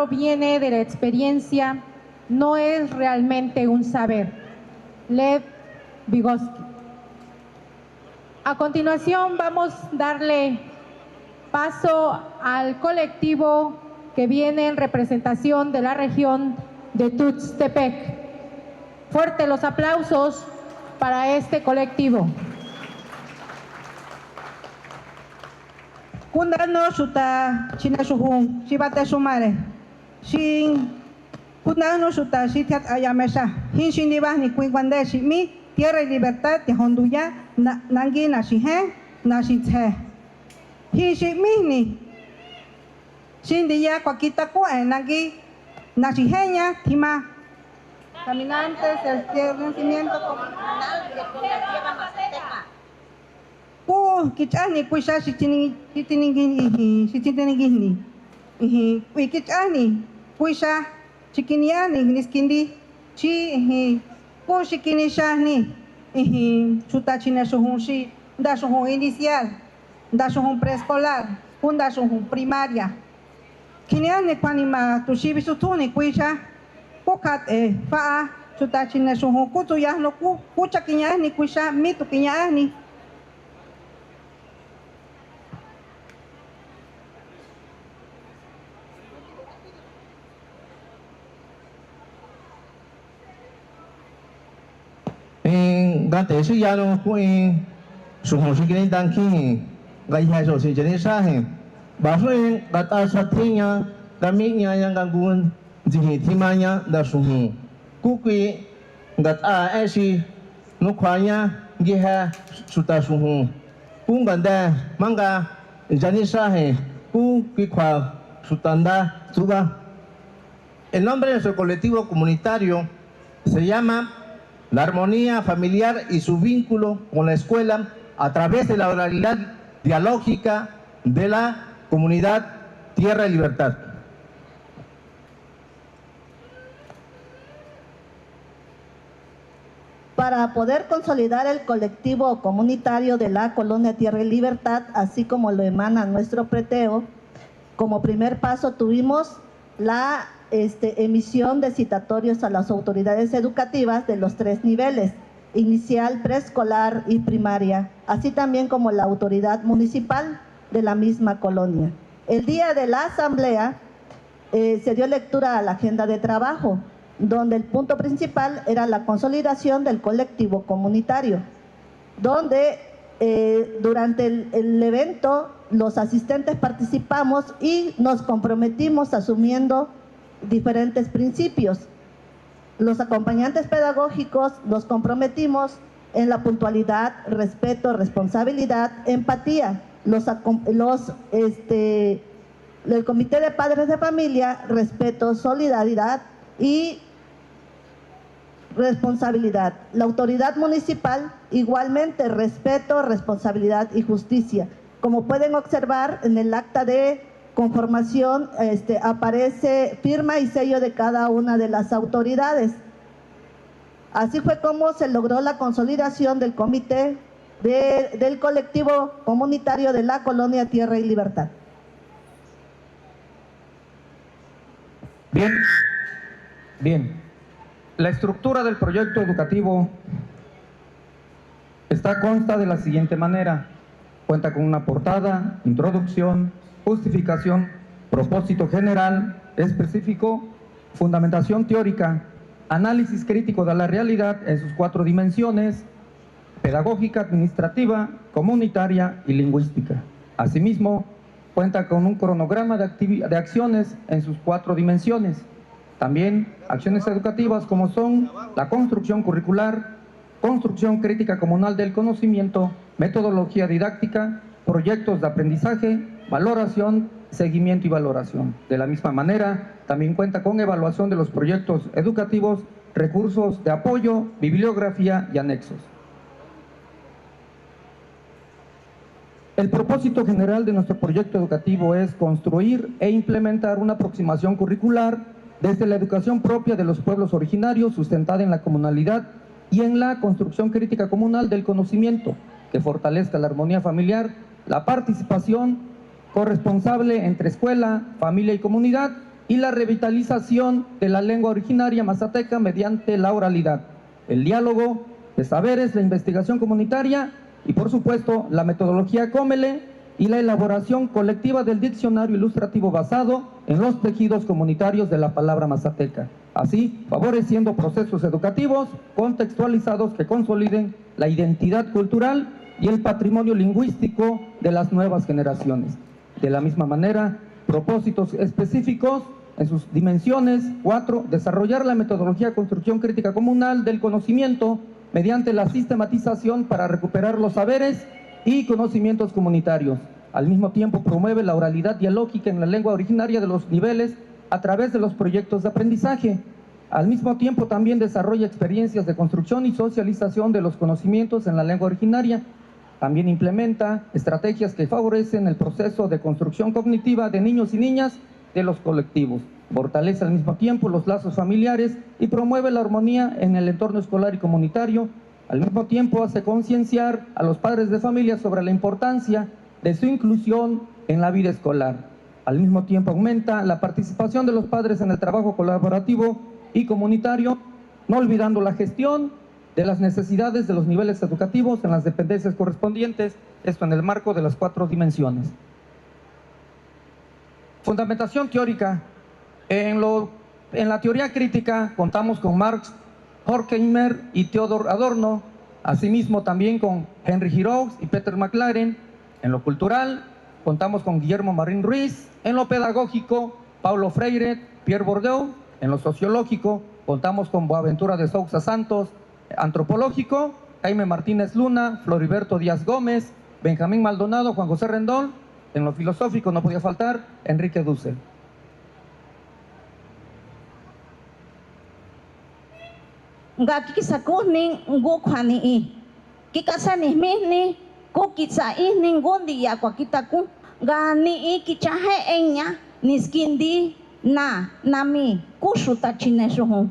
proviene de la experiencia, no es realmente un saber. Lev Vygotsky. A continuación vamos a darle paso al colectivo que viene en representación de la región de Tuxtepec. Fuerte los aplausos para este colectivo. Kundano shuta china shuhun shibata shumare shin kundano shuta shitiat ayamesha hin shiniba ni kuikwande shimi tierra y libertad de honduya nangi na shihe na shithe hin shimi ni shindiya kwakita ko nangi na shiheña tima caminantes del nacimiento comunal de la tierra mazateca. Kichani kuisha shitiningini kichani kuisha chikiniani niskindi chi shikinishani chuta china shuhunshi da shuhun inicial da shuhun preescolar da shuhun primaria kiniani kwanima tushibi sutuni kuisha kukat faa chuta china shuhun kutuyahno kucha kinyani kuisha mitu kinyani. Gante su yano kuin sumo sikini dangki gai haso si jenis sahe bahwa kata satinya kaminya yang gangguan jihi timanya da sumu kukui gata esi nukwanya giha suta sumu kunganda manga jenis sahe kukui kwa sutanda suba. El nombre de nuestro colectivo comunitario se llama La Armonía Familiar y su vínculo con la escuela a través de la oralidad dialógica de la comunidad Tierra y Libertad. Para poder consolidar el colectivo comunitario de la Colonia Tierra y Libertad, así como lo emana nuestro preteo, como primer paso tuvimos la emisión de citatorios a las autoridades educativas de los 3 niveles, inicial, preescolar y primaria, así también como la autoridad municipal de la misma colonia. El día de la asamblea se dio lectura a la agenda de trabajo, donde el punto principal era la consolidación del colectivo comunitario, donde durante el evento los asistentes participamos y nos comprometimos asumiendo diferentes principios. Los acompañantes pedagógicos nos comprometimos en la puntualidad, respeto, responsabilidad, empatía. El comité de padres de familia, respeto, solidaridad y responsabilidad. La autoridad municipal, igualmente, respeto, responsabilidad y justicia. Como pueden observar en el acta de conformación aparece firma y sello de cada una de las autoridades. Así fue como se logró la consolidación del comité del colectivo comunitario de la Colonia Tierra y Libertad. Bien. La estructura del proyecto educativo consta de la siguiente manera. Cuenta con una portada, introducción, justificación, propósito general, específico, fundamentación teórica, análisis crítico de la realidad en sus 4 dimensiones: pedagógica, administrativa, comunitaria y lingüística. Asimismo, cuenta con un cronograma de acciones en sus 4 dimensiones. También acciones educativas como son la construcción curricular, construcción crítica comunal del conocimiento, metodología didáctica, proyectos de aprendizaje, valoración, seguimiento y valoración. De la misma manera, también cuenta con evaluación de los proyectos educativos, recursos de apoyo, bibliografía y anexos. El propósito general de nuestro proyecto educativo es construir e implementar una aproximación curricular desde la educación propia de los pueblos originarios, sustentada en la comunalidad y en la construcción crítica comunal del conocimiento, que fortalezca la armonía familiar, la participación corresponsable entre escuela, familia y comunidad, y la revitalización de la lengua originaria mazateca mediante la oralidad, el diálogo de saberes, la investigación comunitaria y, por supuesto, la metodología Cómele y la elaboración colectiva del diccionario ilustrativo basado en los tejidos comunitarios de la palabra mazateca, así favoreciendo procesos educativos contextualizados que consoliden la identidad cultural y el patrimonio lingüístico de las nuevas generaciones. De la misma manera, propósitos específicos en sus dimensiones. 4. Desarrollar la metodología de construcción crítica comunal del conocimiento mediante la sistematización para recuperar los saberes y conocimientos comunitarios. Al mismo tiempo, promueve la oralidad dialógica en la lengua originaria de los niveles a través de los proyectos de aprendizaje. Al mismo tiempo, también desarrolla experiencias de construcción y socialización de los conocimientos en la lengua originaria. También implementa estrategias que favorecen el proceso de construcción cognitiva de niños y niñas de los colectivos. Fortalece al mismo tiempo los lazos familiares y promueve la armonía en el entorno escolar y comunitario. Al mismo tiempo, hace concienciar a los padres de familia sobre la importancia de su inclusión en la vida escolar. Al mismo tiempo, aumenta la participación de los padres en el trabajo colaborativo y comunitario, no olvidando la gestión de las necesidades de los niveles educativos en las dependencias correspondientes, esto en el marco de las 4 dimensiones. Fundamentación teórica. En la teoría crítica contamos con Marx, Horkheimer y Theodor Adorno, asimismo también con Henry Giroux y Peter McLaren. En lo cultural contamos con Guillermo Marín Ruiz, en lo pedagógico Paulo Freire, Pierre Bourdieu. En lo sociológico contamos con Boaventura de Sousa Santos, antropológico Jaime Martínez Luna, Floriberto Díaz Gómez, Benjamín Maldonado, Juan José Rendón. En lo filosófico no podía faltar Enrique Dussel. Nga kisakuhnin ngukhani kikasani mihni kukitsa ihnin gundi ya kwa kitaku gani kichahe enya niskindi na nami kushuta chineshuhu.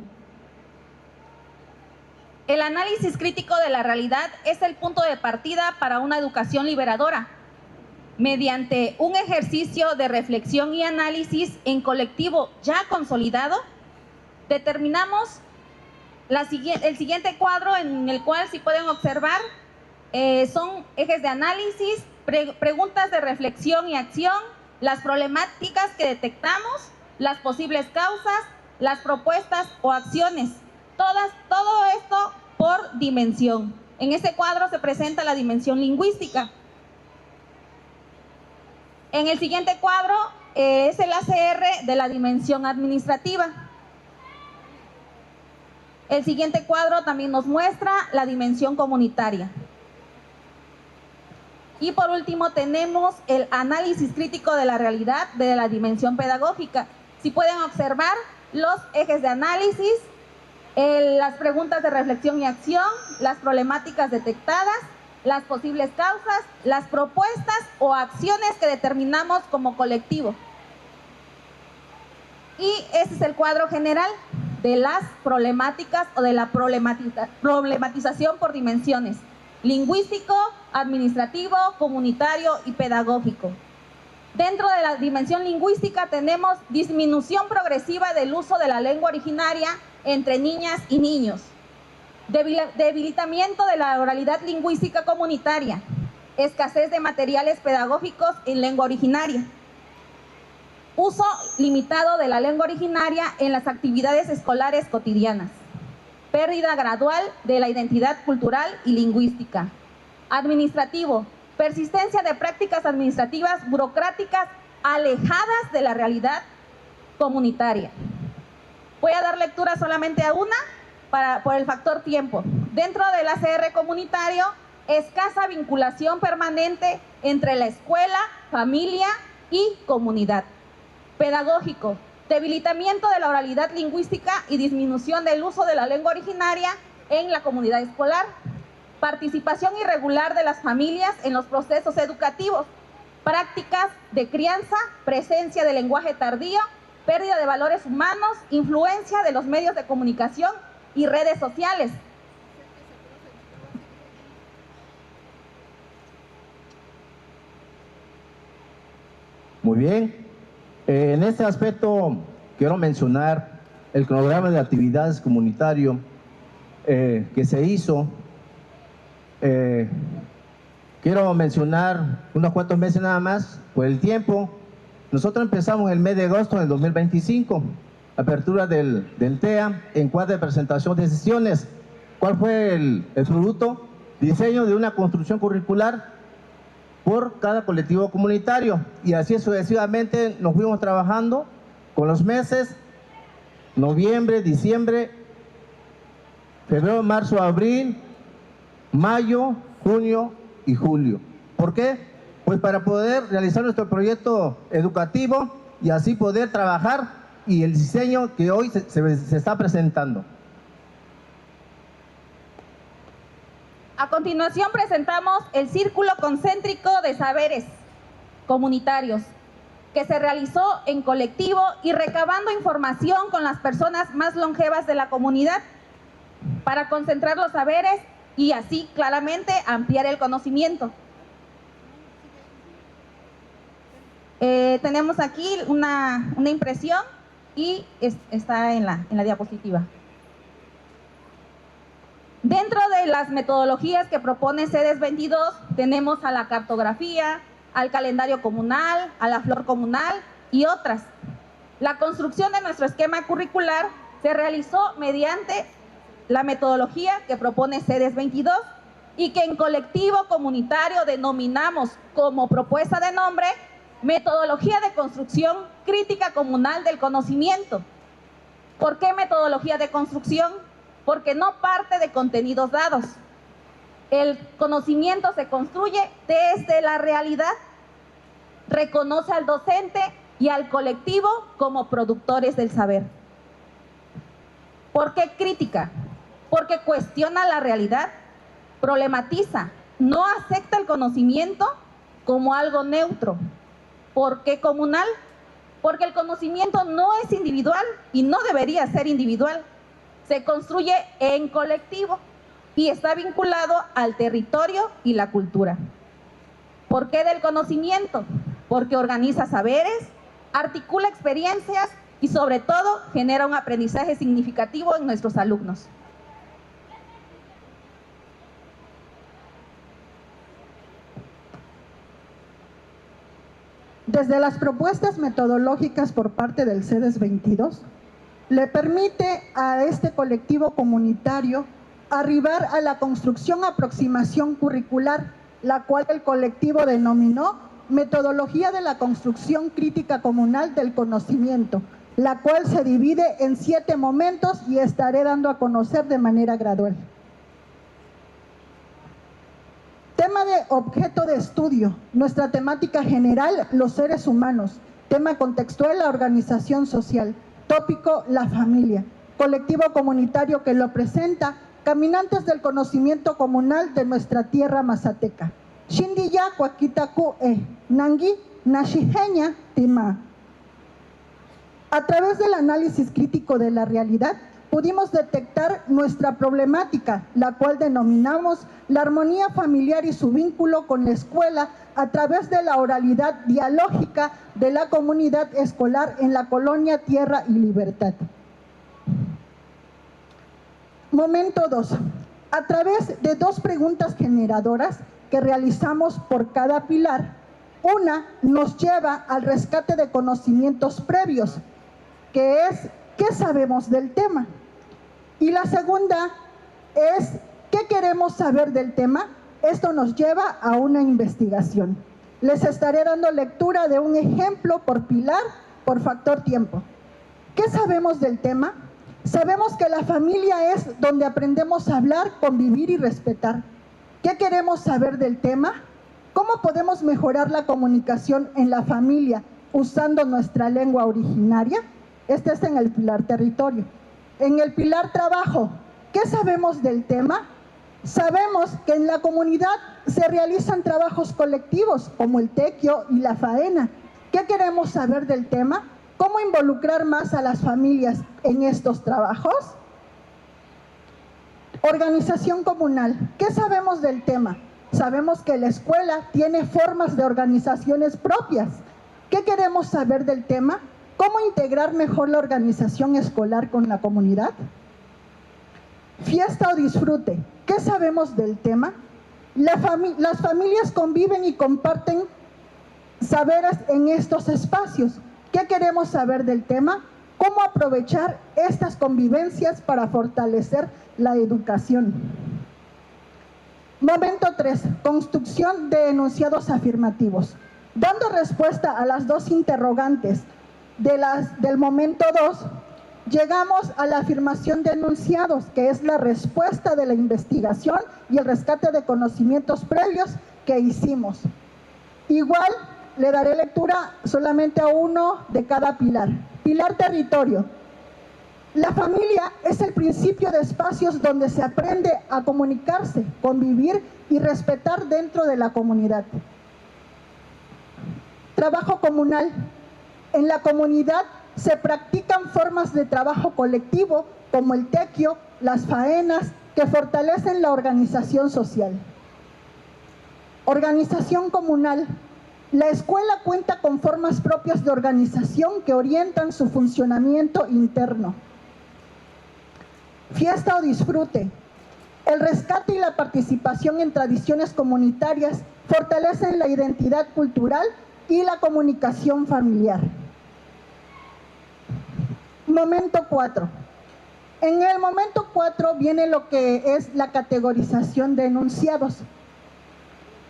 El análisis crítico de la realidad es el punto de partida para una educación liberadora. Mediante un ejercicio de reflexión y análisis en colectivo ya consolidado, determinamos el siguiente cuadro, en el cual, si pueden observar, son ejes de análisis, preguntas de reflexión y acción, las problemáticas que detectamos, las posibles causas, las propuestas o acciones. Todo esto por dimensión. En este cuadro se presenta la dimensión lingüística. En el siguiente cuadro es el ACR de la dimensión administrativa. El siguiente cuadro también nos muestra la dimensión comunitaria. Y por último tenemos el análisis crítico de la realidad de la dimensión pedagógica. Si pueden observar los ejes de análisis, las preguntas de reflexión y acción, las problemáticas detectadas, las posibles causas, las propuestas o acciones que determinamos como colectivo. Y ese es el cuadro general de las problemáticas o de la problematización por dimensiones: lingüístico, administrativo, comunitario y pedagógico. Dentro de la dimensión lingüística tenemos disminución progresiva del uso de la lengua originaria entre niñas y niños, debilitamiento de la oralidad lingüística comunitaria, escasez de materiales pedagógicos en lengua originaria, uso limitado de la lengua originaria en las actividades escolares cotidianas, pérdida gradual de la identidad cultural y lingüística. Administrativo, persistencia de prácticas administrativas burocráticas alejadas de la realidad comunitaria. Voy a dar lectura solamente a una por el factor tiempo. Dentro del ACR comunitario, escasa vinculación permanente entre la escuela, familia y comunidad. Pedagógico, debilitamiento de la oralidad lingüística y disminución del uso de la lengua originaria en la comunidad escolar. Participación irregular de las familias en los procesos educativos. Prácticas de crianza, presencia de lenguaje tardío, pérdida de valores humanos, influencia de los medios de comunicación y redes sociales. Muy bien. En este aspecto quiero mencionar el cronograma de actividades comunitario que se hizo. Quiero mencionar unos cuantos meses nada más, por el tiempo. Nosotros empezamos el mes de agosto del 2025, apertura del TEA, encuadre de presentación de sesiones. ¿Cuál fue el fruto? Diseño de una construcción curricular por cada colectivo comunitario. Y así sucesivamente nos fuimos trabajando con los meses, noviembre, diciembre, febrero, marzo, abril, mayo, junio y julio. ¿Por qué? Pues para poder realizar nuestro proyecto educativo y así poder trabajar y el diseño que hoy se está presentando. A continuación presentamos el Círculo Concéntrico de Saberes Comunitarios, que se realizó en colectivo y recabando información con las personas más longevas de la comunidad para concentrar los saberes y así claramente ampliar el conocimiento. Tenemos aquí una impresión y está en la diapositiva. Dentro de las metodologías que propone CEDES 22 tenemos a la cartografía, al calendario comunal, a la flor comunal y otras. La construcción de nuestro esquema curricular se realizó mediante la metodología que propone CEDES 22 y que en colectivo comunitario denominamos como propuesta de nombre Metodología de Construcción Crítica Comunal del Conocimiento. ¿Por qué metodología de construcción? Porque no parte de contenidos dados. El conocimiento se construye desde la realidad, reconoce al docente y al colectivo como productores del saber. ¿Por qué crítica? Porque cuestiona la realidad, problematiza, no acepta el conocimiento como algo neutro. ¿Por qué comunal? Porque el conocimiento no es individual y no debería ser individual. Se construye en colectivo y está vinculado al territorio y la cultura. ¿Por qué del conocimiento? Porque organiza saberes, articula experiencias y sobre todo genera un aprendizaje significativo en nuestros alumnos. Desde las propuestas metodológicas por parte del CEDES 22, le permite a este colectivo comunitario arribar a la construcción-aproximación curricular, la cual el colectivo denominó Metodología de la Construcción Crítica Comunal del Conocimiento, la cual se divide en 7 momentos y estaré dando a conocer de manera gradual. Tema de objeto de estudio, nuestra temática general, los seres humanos. Tema contextual, la organización social. Tópico, la familia. Colectivo comunitario que lo presenta, caminantes del conocimiento comunal de nuestra tierra mazateca. Shindiya Cuaquitacu Nangui Nashijeña Tima. A través del análisis crítico de la realidad, pudimos detectar nuestra problemática, la cual denominamos la armonía familiar y su vínculo con la escuela a través de la oralidad dialógica de la comunidad escolar en la colonia Tierra y Libertad. Momento 2. A través de 2 preguntas generadoras que realizamos por cada pilar, una nos lleva al rescate de conocimientos previos, que es ¿qué sabemos del tema? Y la segunda es ¿qué queremos saber del tema? Esto nos lleva a una investigación. Les estaré dando lectura de un ejemplo por pilar, por factor tiempo. ¿Qué sabemos del tema? Sabemos que la familia es donde aprendemos a hablar, convivir y respetar. ¿Qué queremos saber del tema? ¿Cómo podemos mejorar la comunicación en la familia usando nuestra lengua originaria? Este es en el pilar territorio. En el pilar trabajo, ¿qué sabemos del tema? Sabemos que en la comunidad se realizan trabajos colectivos como el tequio y la faena. ¿Qué queremos saber del tema? ¿Cómo involucrar más a las familias en estos trabajos? Organización comunal. ¿Qué sabemos del tema? Sabemos que la escuela tiene formas de organizaciones propias. ¿Qué queremos saber del tema? ¿Cómo integrar mejor la organización escolar con la comunidad? Fiesta o disfrute. ¿Qué sabemos del tema? Las familias conviven y comparten saberes en estos espacios. ¿Qué queremos saber del tema? ¿Cómo aprovechar estas convivencias para fortalecer la educación? Momento 3. Construcción de enunciados afirmativos. Dando respuesta a las dos interrogantes del momento 2, llegamos a la afirmación de enunciados, que es la respuesta de la investigación y el rescate de conocimientos previos que hicimos. Igual le daré lectura solamente a uno de cada pilar. Pilar territorio. La familia es el principio de espacios donde se aprende a comunicarse, convivir y respetar dentro de la comunidad. Trabajo comunal. En la comunidad se practican formas de trabajo colectivo como el tequio, las faenas, que fortalecen la organización social. Organización comunal. La escuela cuenta con formas propias de organización que orientan su funcionamiento interno. Fiesta o disfrute. El rescate y la participación en tradiciones comunitarias fortalecen la identidad cultural y la comunicación familiar. Momento 4. En el momento 4 viene lo que es la categorización de enunciados.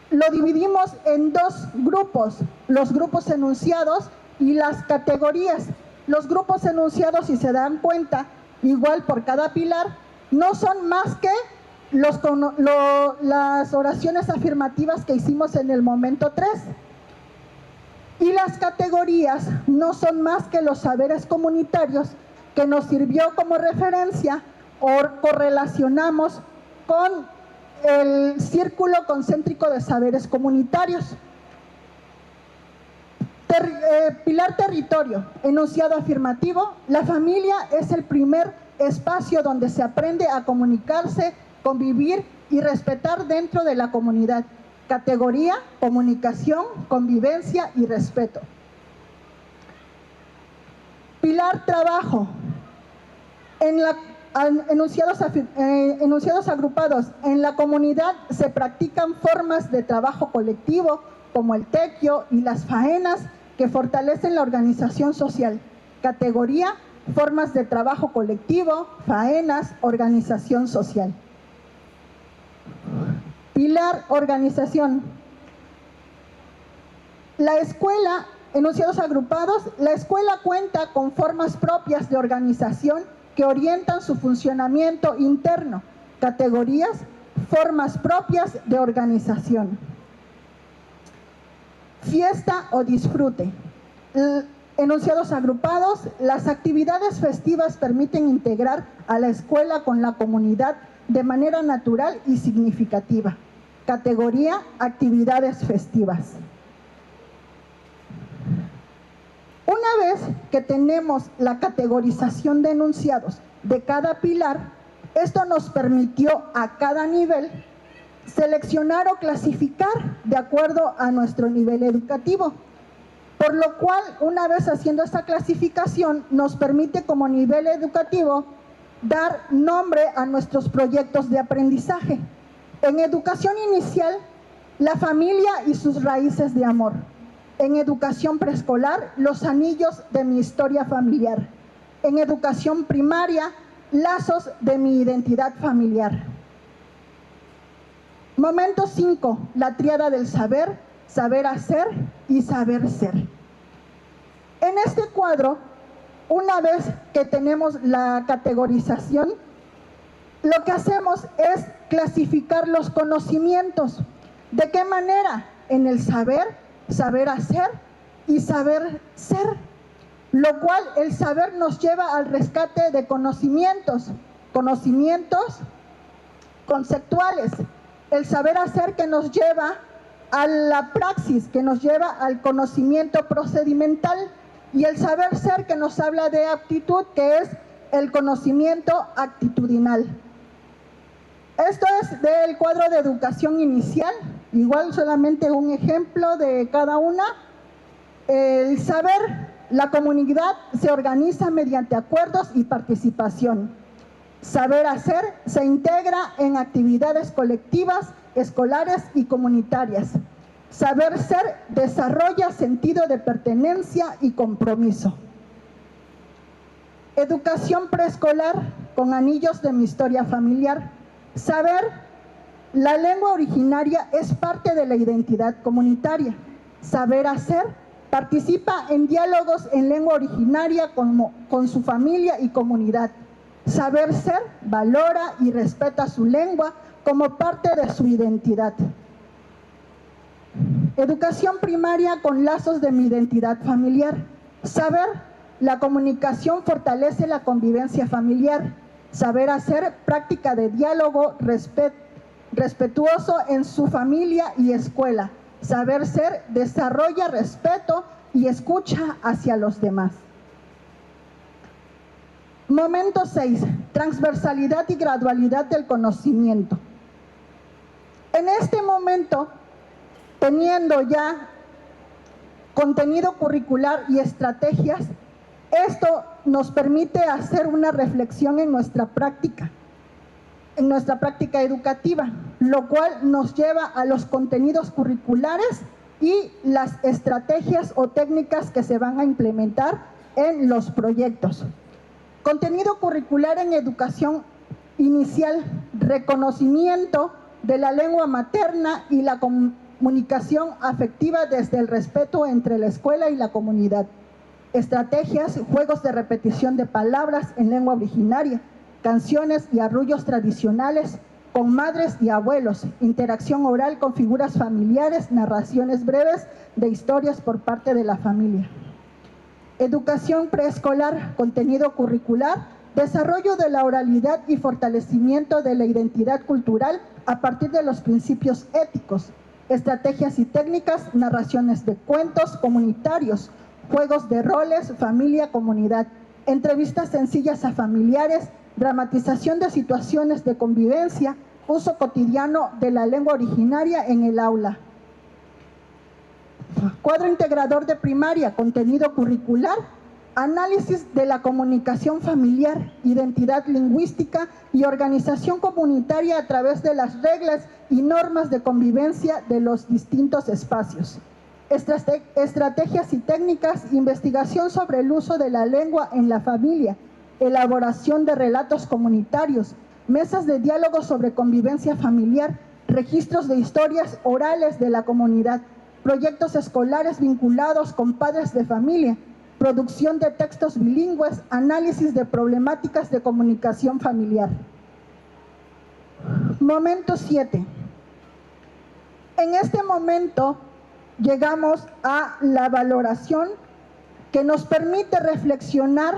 Lo dividimos en dos grupos, los grupos enunciados y las categorías. Los grupos enunciados, si se dan cuenta, igual por cada pilar, no son más que las oraciones afirmativas que hicimos en el momento 3. Y las categorías no son más que los saberes comunitarios que nos sirvió como referencia o correlacionamos con el círculo concéntrico de saberes comunitarios. Pilar territorio, enunciado afirmativo. La familia es el primer espacio donde se aprende a comunicarse, convivir y respetar dentro de la comunidad. Categoría, comunicación, convivencia y respeto. Pilar trabajo. Enunciados agrupados. En la comunidad se practican formas de trabajo colectivo como el tequio y las faenas que fortalecen la organización social. Categoría, formas de trabajo colectivo, faenas, organización social. Pilar organización. La escuela, enunciados agrupados, la escuela cuenta con formas propias de organización que orientan su funcionamiento interno. Categorías, formas propias de organización. Fiesta o disfrute. Enunciados agrupados, las actividades festivas permiten integrar a la escuela con la comunidad de manera natural y significativa. Categoría, actividades festivas. Una vez que tenemos la categorización de enunciados de cada pilar, esto nos permitió a cada nivel seleccionar o clasificar de acuerdo a nuestro nivel educativo. Por lo cual, una vez haciendo esta clasificación, nos permite como nivel educativo dar nombre a nuestros proyectos de aprendizaje. En educación inicial, la familia y sus raíces de amor. En educación preescolar, los anillos de mi historia familiar. En educación primaria, lazos de mi identidad familiar. Momento 5, la tríada del saber, saber hacer y saber ser. En este cuadro, una vez que tenemos la categorización, lo que hacemos es clasificar los conocimientos. ¿De qué manera? En el saber, saber hacer y saber ser. Lo cual el saber nos lleva al rescate de conocimientos conceptuales. El saber hacer que nos lleva a la praxis, que nos lleva al conocimiento procedimental, y el saber ser que nos habla de aptitud, que es el conocimiento actitudinal. Esto es del cuadro de educación inicial, igual solamente un ejemplo de cada una. El saber la comunidad se organiza mediante acuerdos y participación. Saber hacer se integra en actividades colectivas, escolares y comunitarias. Saber ser desarrolla sentido de pertenencia y compromiso. Educación preescolar con anillos de mi historia familiar. Saber, la lengua originaria es parte de la identidad comunitaria. Saber hacer, participa en diálogos en lengua originaria con su familia y comunidad. Saber ser, valora y respeta su lengua como parte de su identidad. Educación primaria con lazos de mi identidad familiar. Saber, la comunicación fortalece la convivencia familiar. Saber hacer, práctica de diálogo respetuoso en su familia y escuela. Saber ser, desarrolla respeto y escucha hacia los demás. Momento 6. Transversalidad y gradualidad del conocimiento. En este momento, teniendo ya contenido curricular y estrategias, esto nos permite hacer una reflexión en nuestra práctica educativa, lo cual nos lleva a los contenidos curriculares y las estrategias o técnicas que se van a implementar en los proyectos. Contenido curricular en educación inicial, reconocimiento de la lengua materna y la comunicación afectiva desde el respeto entre la escuela y la comunidad. Estrategias, juegos de repetición de palabras en lengua originaria, canciones y arrullos tradicionales con madres y abuelos, interacción oral con figuras familiares, narraciones breves de historias por parte de la familia. Educación preescolar, contenido curricular, desarrollo de la oralidad y fortalecimiento de la identidad cultural a partir de los principios éticos, estrategias y técnicas, narraciones de cuentos comunitarios, juegos de roles, familia, comunidad, entrevistas sencillas a familiares, dramatización de situaciones de convivencia, uso cotidiano de la lengua originaria en el aula. Cuadro integrador de primaria, contenido curricular, análisis de la comunicación familiar, identidad lingüística y organización comunitaria a través de las reglas y normas de convivencia de los distintos espacios. Estrategias y técnicas, investigación sobre el uso de la lengua en la familia, elaboración de relatos comunitarios, mesas de diálogo sobre convivencia familiar, registros de historias orales de la comunidad, proyectos escolares vinculados con padres de familia, producción de textos bilingües, análisis de problemáticas de comunicación familiar. Momento 7. En este momento llegamos a la valoración que nos permite reflexionar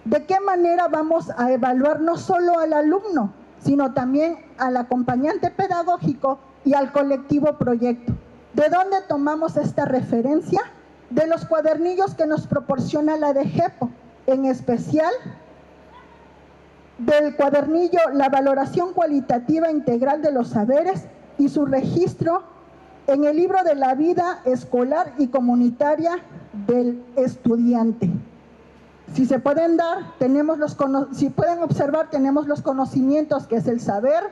de qué manera vamos a evaluar no solo al alumno, sino también al acompañante pedagógico y al colectivo proyecto. ¿De dónde tomamos esta referencia? De los cuadernillos que nos proporciona la DGEPO, en especial del cuadernillo La Valoración Cualitativa Integral de los Saberes y su registro en el libro de la vida escolar y comunitaria del estudiante. Si se pueden dar, si pueden observar, tenemos los conocimientos que es el saber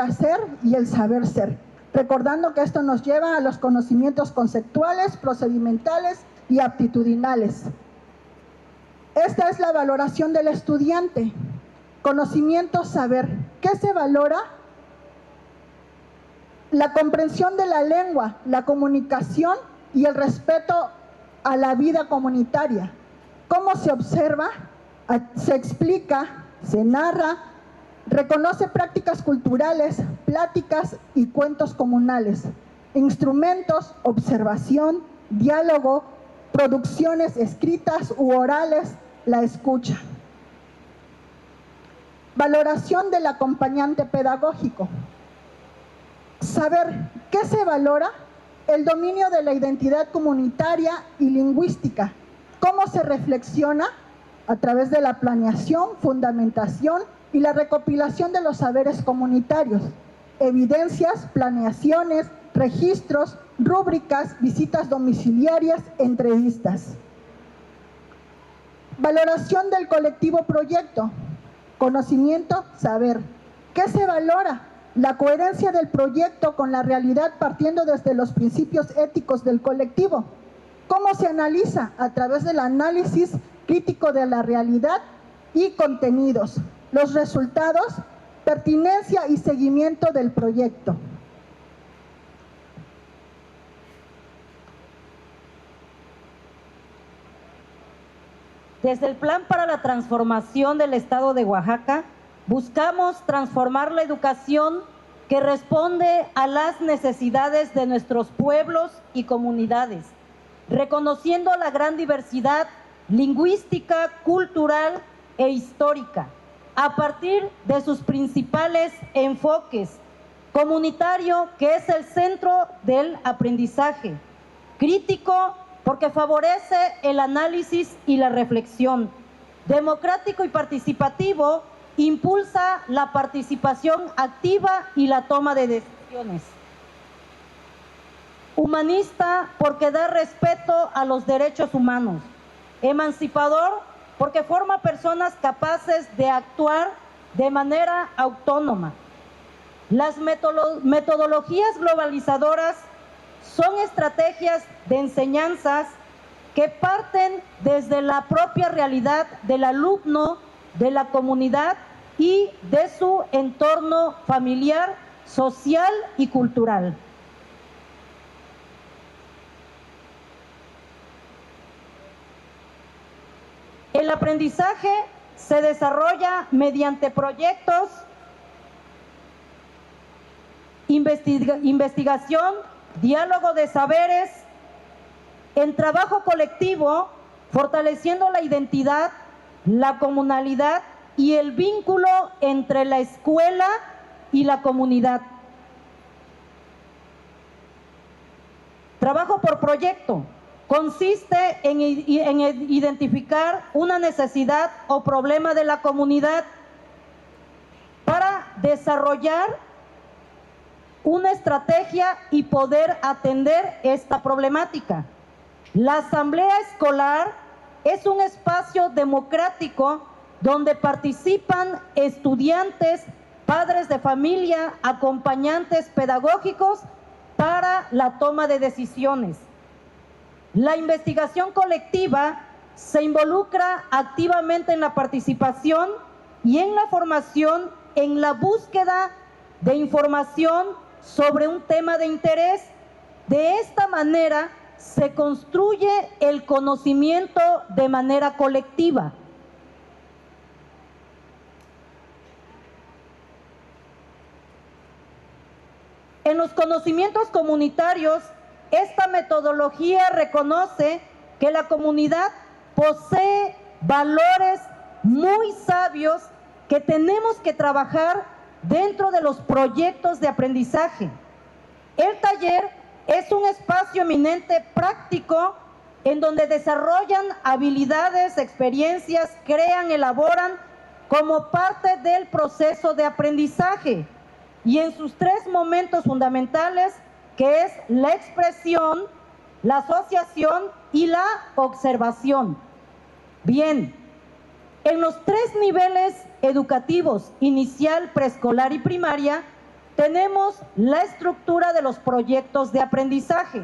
hacer y el saber ser. Recordando que esto nos lleva a los conocimientos conceptuales, procedimentales y aptitudinales. Esta es la valoración del estudiante. Conocimiento, saber. ¿Qué se valora? La comprensión de la lengua, la comunicación y el respeto a la vida comunitaria. ¿Cómo se observa? Se explica, se narra, reconoce prácticas culturales, pláticas y cuentos comunales, instrumentos, observación, diálogo, producciones escritas u orales, la escucha. Valoración del acompañante pedagógico. Saber qué se valora, el dominio de la identidad comunitaria y lingüística. ¿Cómo se reflexiona? A través de la planeación, fundamentación y la recopilación de los saberes comunitarios. Evidencias, planeaciones, registros, rúbricas, visitas domiciliarias, entrevistas. Valoración del colectivo proyecto. Conocimiento, saber. ¿Qué se valora? La coherencia del proyecto con la realidad partiendo desde los principios éticos del colectivo. ¿Cómo se analiza? A través del análisis crítico de la realidad y contenidos. Los resultados, pertinencia y seguimiento del proyecto. Desde el Plan para la Transformación del Estado de Oaxaca, buscamos transformar la educación que responde a las necesidades de nuestros pueblos y comunidades, reconociendo la gran diversidad lingüística, cultural e histórica, a partir de sus principales enfoques: comunitario, que es el centro del aprendizaje; crítico, porque favorece el análisis y la reflexión; democrático y participativo, impulsa la participación activa y la toma de decisiones; humanista, porque da respeto a los derechos humanos; emancipador, porque forma personas capaces de actuar de manera autónoma. Las metodologías globalizadoras son estrategias de enseñanzas que parten desde la propia realidad del alumno, de la comunidad y de su entorno familiar, social y cultural. El aprendizaje se desarrolla mediante proyectos, investigación, diálogo de saberes, en trabajo colectivo, fortaleciendo la identidad, la comunalidad y el vínculo entre la escuela y la comunidad. Trabajo por proyecto consiste en identificar una necesidad o problema de la comunidad para desarrollar una estrategia y poder atender esta problemática. La asamblea escolar es un espacio democrático donde participan estudiantes, padres de familia, acompañantes pedagógicos para la toma de decisiones. La investigación colectiva se involucra activamente en la participación y en la formación, en la búsqueda de información sobre un tema de interés. De esta manera se construye el conocimiento de manera colectiva. En los conocimientos comunitarios, esta metodología reconoce que la comunidad posee valores muy sabios que tenemos que trabajar dentro de los proyectos de aprendizaje. El taller es un espacio eminente práctico en donde desarrollan habilidades, experiencias, crean, elaboran como parte del proceso de aprendizaje y en sus tres momentos fundamentales, que es la expresión, la asociación y la observación. Bien, en los tres niveles educativos, inicial, preescolar y primaria, tenemos la estructura de los proyectos de aprendizaje.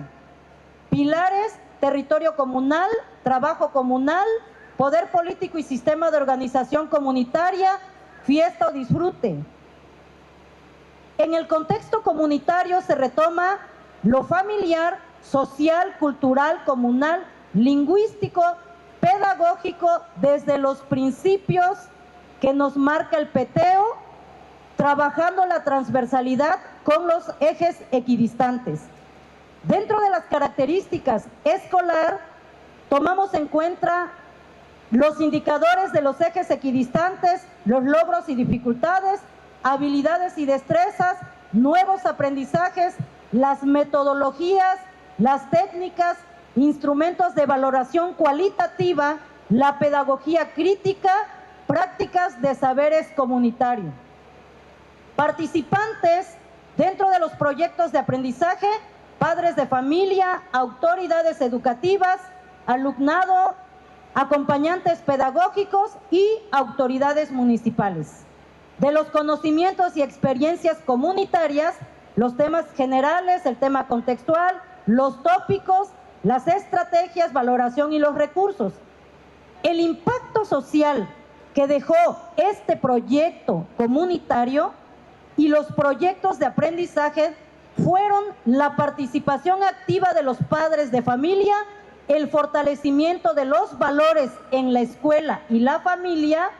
Pilares: territorio comunal, trabajo comunal, poder político y sistema de organización comunitaria, fiesta o disfrute. En el contexto comunitario se retoma lo familiar, social, cultural, comunal, lingüístico, pedagógico, desde los principios que nos marca el PTEO, trabajando la transversalidad con los ejes equidistantes. Dentro de las características escolar, tomamos en cuenta los indicadores de los ejes equidistantes, los logros y dificultades, habilidades y destrezas, nuevos aprendizajes, las metodologías, las técnicas, instrumentos de valoración cualitativa, la pedagogía crítica, prácticas de saberes comunitarios. Participantes dentro de los proyectos de aprendizaje: padres de familia, autoridades educativas, alumnado, acompañantes pedagógicos y autoridades municipales. De los conocimientos y experiencias comunitarias, los temas generales, el tema contextual, los tópicos, las estrategias, valoración y los recursos. El impacto social que dejó este proyecto comunitario y los proyectos de aprendizaje fueron la participación activa de los padres de familia, el fortalecimiento de los valores en la escuela y la familia,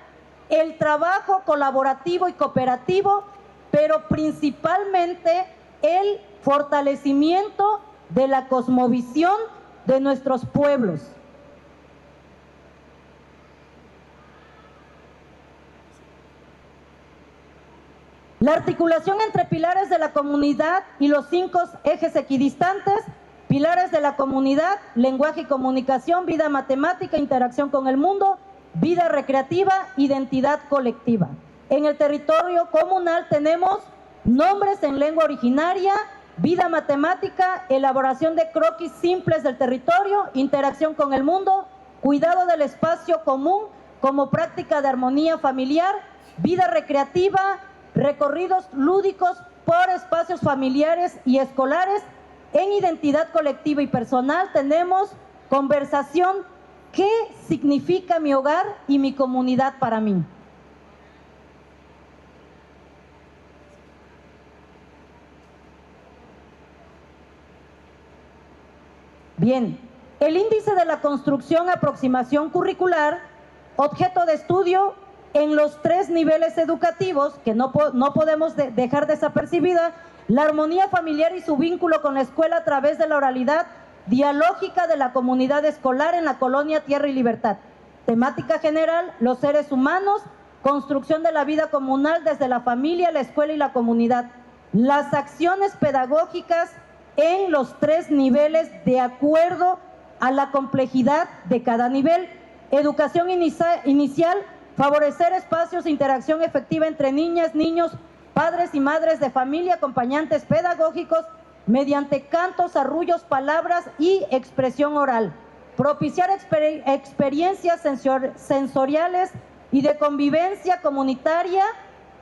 el trabajo colaborativo y cooperativo, pero principalmente el fortalecimiento de la cosmovisión de nuestros pueblos. La articulación entre pilares de la comunidad y los 5 ejes equidistantes: pilares de la comunidad, lenguaje y comunicación, vida matemática, interacción con el mundo, vida recreativa, identidad colectiva. En el territorio comunal tenemos nombres en lengua originaria, vida matemática, elaboración de croquis simples del territorio, interacción con el mundo, cuidado del espacio común como práctica de armonía familiar, vida recreativa, recorridos lúdicos por espacios familiares y escolares. En identidad colectiva y personal tenemos conversación: ¿qué significa mi hogar y mi comunidad para mí? Bien, el índice de la construcción, aproximación curricular, objeto de estudio en los 3 niveles educativos, que no podemos dejar desapercibida: la armonía familiar y su vínculo con la escuela a través de la oralidad dialógica de la comunidad escolar en la colonia Tierra y Libertad. Temática general: los seres humanos, construcción de la vida comunal desde la familia, la escuela y la comunidad. Las acciones pedagógicas en los 3 niveles de acuerdo a la complejidad de cada nivel. Educación inicial: favorecer espacios de interacción efectiva entre niñas, niños, padres y madres de familia, acompañantes pedagógicos, mediante cantos, arrullos, palabras y expresión oral. Propiciar experiencias sensoriales y de convivencia comunitaria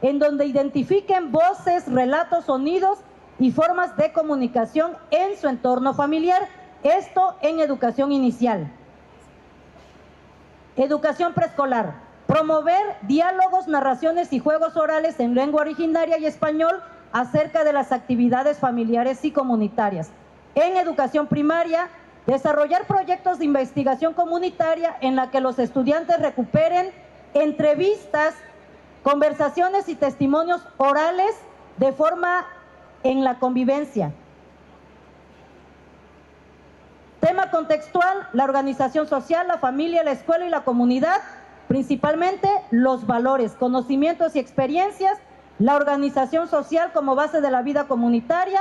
en donde identifiquen voces, relatos, sonidos y formas de comunicación en su entorno familiar. Esto en educación inicial. Educación preescolar: promover diálogos, narraciones y juegos orales en lengua originaria y español acerca de las actividades familiares y comunitarias. En educación primaria: desarrollar proyectos de investigación comunitaria en la que los estudiantes recuperen entrevistas, conversaciones y testimonios orales de forma en la convivencia. Tema contextual: la organización social, la familia, la escuela y la comunidad, principalmente los valores, conocimientos y experiencias, la organización social como base de la vida comunitaria,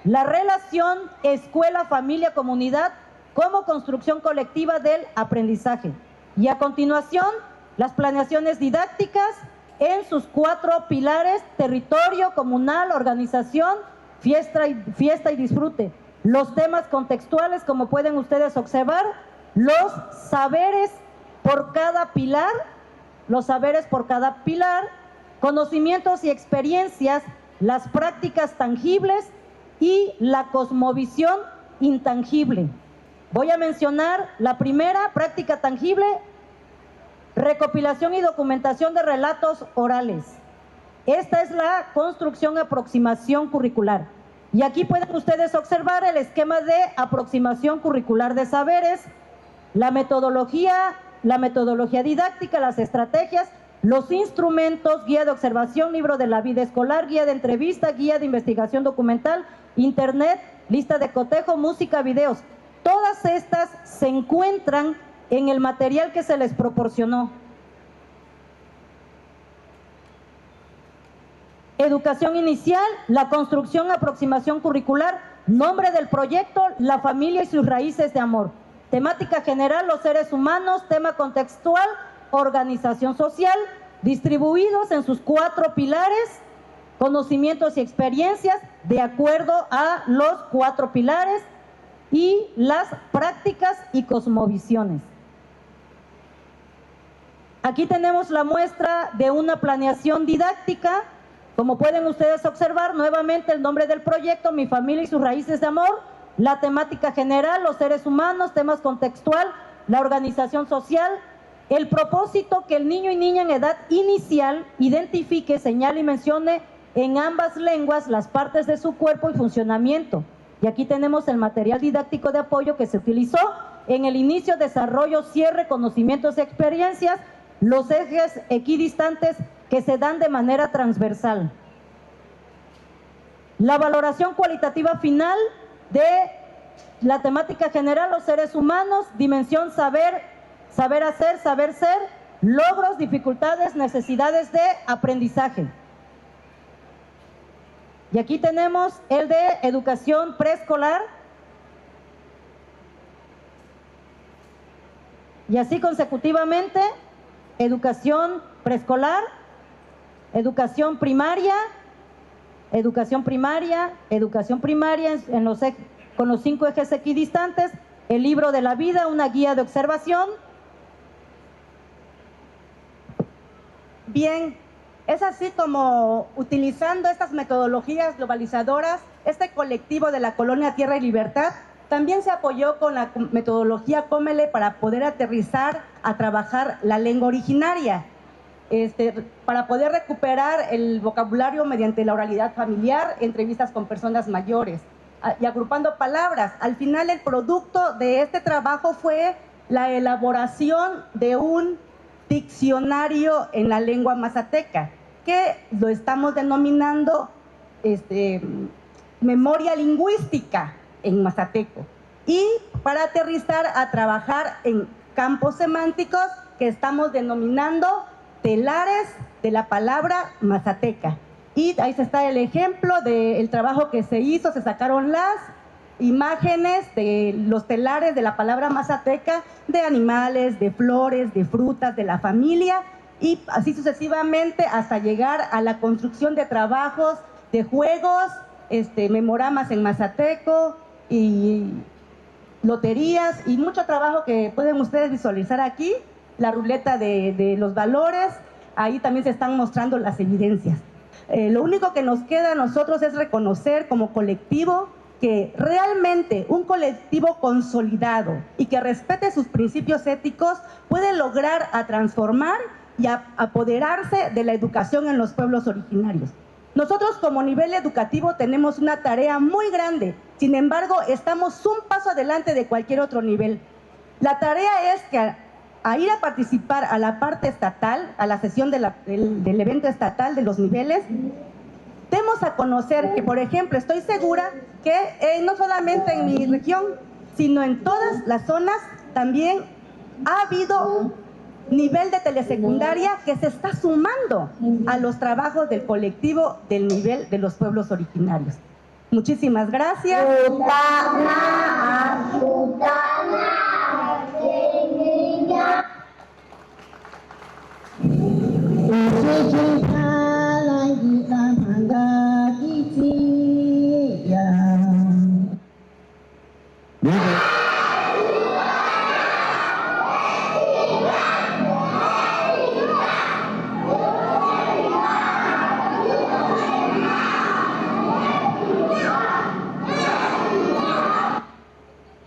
la relación escuela-familia-comunidad como construcción colectiva del aprendizaje. Y a continuación, las planeaciones didácticas en sus 4 pilares: territorio comunal, organización, fiesta y disfrute. Los temas contextuales, como pueden ustedes observar, los saberes por cada pilar, conocimientos y experiencias, las prácticas tangibles y la cosmovisión intangible. Voy a mencionar la primera, práctica tangible: recopilación y documentación de relatos orales. Esta es la construcción aproximación curricular. Y aquí pueden ustedes observar el esquema de aproximación curricular de saberes, la metodología didáctica, las estrategias, los instrumentos: guía de observación, libro de la vida escolar, guía de entrevista, guía de investigación documental, internet, lista de cotejo, música, videos. Todas estas se encuentran en el material que se les proporcionó. Educación inicial: la construcción, aproximación curricular, nombre del proyecto: la familia y sus raíces de amor. Temática general: los seres humanos. Tema contextual: organización social, distribuidos en sus 4 pilares: conocimientos y experiencias de acuerdo a los 4 pilares y las prácticas y cosmovisiones. Aquí tenemos la muestra de una planeación didáctica. Como pueden ustedes observar, nuevamente el nombre del proyecto, Mi familia y sus raíces de amor, la temática general, los seres humanos, temas contextual, la organización social, el propósito que el niño y niña en edad inicial identifique, señale y mencione en ambas lenguas las partes de su cuerpo y funcionamiento. Y aquí tenemos el material didáctico de apoyo que se utilizó en el inicio, desarrollo, cierre, conocimientos y experiencias, los ejes equidistantes que se dan de manera transversal. La valoración cualitativa final de la temática general, los seres humanos, dimensión saber, saber hacer, saber ser, logros, dificultades, necesidades de aprendizaje. Y aquí tenemos el de educación preescolar. Y así consecutivamente, educación preescolar, educación primaria, con los 5 ejes equidistantes, el libro de la vida, una guía de observación. Bien, es así como, utilizando estas metodologías globalizadoras, este colectivo de la Colonia Tierra y Libertad también se apoyó con la metodología Cómele para poder aterrizar a trabajar la lengua originaria, para poder recuperar el vocabulario mediante la oralidad familiar, entrevistas con personas mayores y agrupando palabras. Al final, el producto de este trabajo fue la elaboración de un diccionario en la lengua mazateca, que lo estamos denominando memoria lingüística en mazateco, y para aterrizar a trabajar en campos semánticos que estamos denominando telares de la palabra mazateca. Y ahí está el ejemplo del trabajo que se hizo. Se sacaron las imágenes de los telares de la palabra mazateca, de animales, de flores, de frutas, de la familia, y así sucesivamente hasta llegar a la construcción de trabajos, de juegos, memoramas en mazateco y loterías y mucho trabajo que pueden ustedes visualizar aquí. La ruleta de los valores, ahí también se están mostrando las evidencias. Lo único que nos queda a nosotros es reconocer como colectivo que realmente un colectivo consolidado y que respete sus principios éticos puede lograr a transformar y a apoderarse de la educación en los pueblos originarios. Nosotros como nivel educativo tenemos una tarea muy grande, sin embargo estamos un paso adelante de cualquier otro nivel. La tarea es que a ir a participar a la parte estatal, a la sesión del evento estatal de los niveles, demos a conocer que, por ejemplo, estoy segura que no solamente en mi región, sino en todas las zonas también ha habido nivel de telesecundaria que se está sumando a los trabajos del colectivo del nivel de los pueblos originarios. Muchísimas gracias.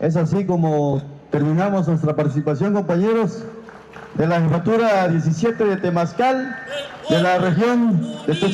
Es así como terminamos nuestra participación, compañeros, de la Jefatura 17 de Temazcal, de la región de Texcoco.